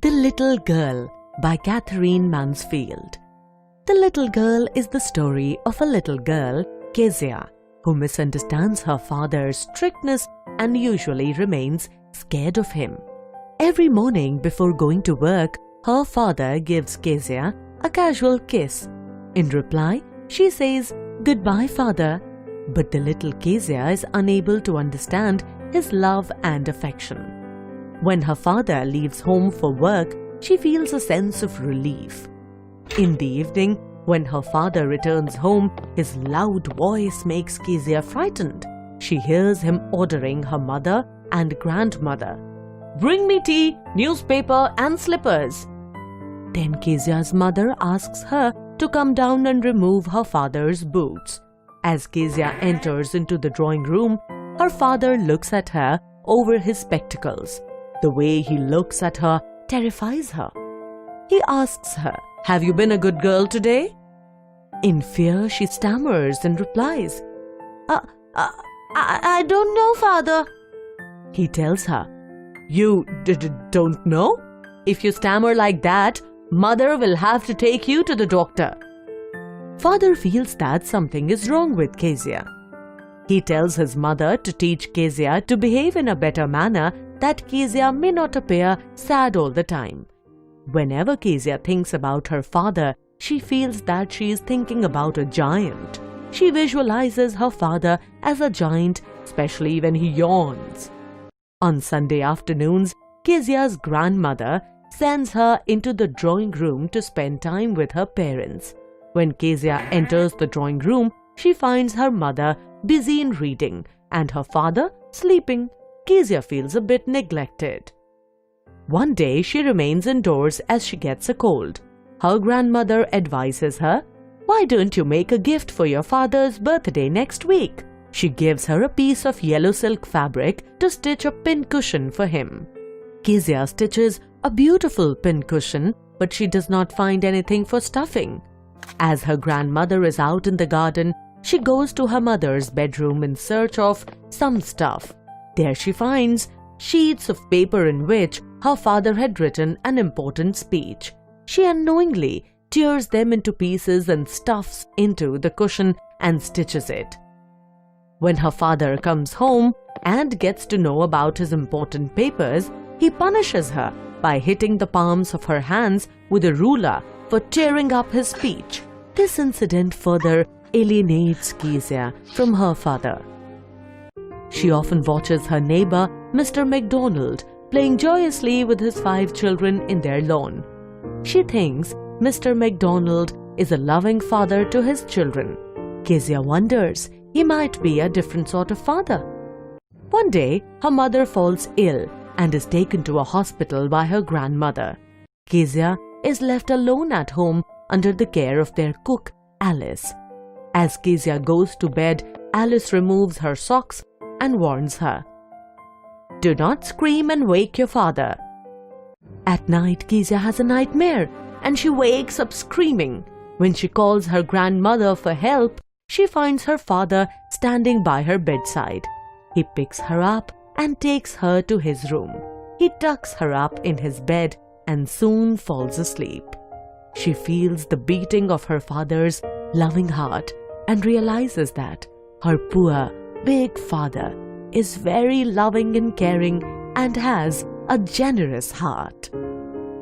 The Little Girl by Katherine Mansfield. The Little Girl is the story of a little girl, Kezia, who misunderstands her father's strictness and usually remains scared of him. Every morning before going to work, her father gives Kezia a casual kiss. In reply, she says, "Goodbye, father." But the little Kezia is unable to understand his love and affection. When her father leaves home for work, she feels a sense of relief. In the evening, when her father returns home, his loud voice makes Kezia frightened. She hears him ordering her mother and grandmother, "Bring me tea, newspaper and slippers." Then Kezia's mother asks her to come down and remove her father's boots. As Kezia enters into the drawing room, her father looks at her over his spectacles. The way he looks at her terrifies her. He asks her, "Have you been a good girl today?" In fear, she stammers and replies, I don't know, father." He tells her, "You don't know? If you stammer like that, mother will have to take you to the doctor." Father feels that something is wrong with Kezia. He tells his mother to teach Kezia to behave in a better manner, that Kezia may not appear sad all the time. Whenever Kezia thinks about her father, she feels that she is thinking about a giant. She visualizes her father as a giant, especially when he yawns. On Sunday afternoons, Kezia's grandmother sends her into the drawing room to spend time with her parents. When Kezia enters the drawing room, she finds her mother busy in reading and her father sleeping. Kezia feels a bit neglected. One day she remains indoors as she gets a cold. Her grandmother advises her, "Why don't you make a gift for your father's birthday next week?" She gives her a piece of yellow silk fabric to stitch a pincushion for him. Kezia stitches a beautiful pincushion, but she does not find anything for stuffing. As her grandmother is out in the garden, she goes to her mother's bedroom in search of some stuff. There she finds sheets of paper in which her father had written an important speech. She unknowingly tears them into pieces and stuffs into the cushion and stitches it. When her father comes home and gets to know about his important papers, he punishes her by hitting the palms of her hands with a ruler for tearing up his speech. This incident further alienates Kezia from her father. She often watches her neighbor, Mr. MacDonald, playing joyously with his 5 children in their lawn. She thinks Mr. MacDonald is a loving father to his children. Kezia wonders he might be a different sort of father. One day, her mother falls ill and is taken to a hospital by her grandmother. Kezia is left alone at home under the care of their cook, Alice. As Kezia goes to bed, Alice removes her socks and warns her, "Do not scream and wake your father." At night, Kezia has a nightmare and she wakes up screaming. When she calls her grandmother for help, she finds her father standing by her bedside. He picks her up and takes her to his room. He tucks her up in his bed and soon falls asleep. She feels the beating of her father's loving heart and realizes that her poor, big father is very loving and caring and has a generous heart.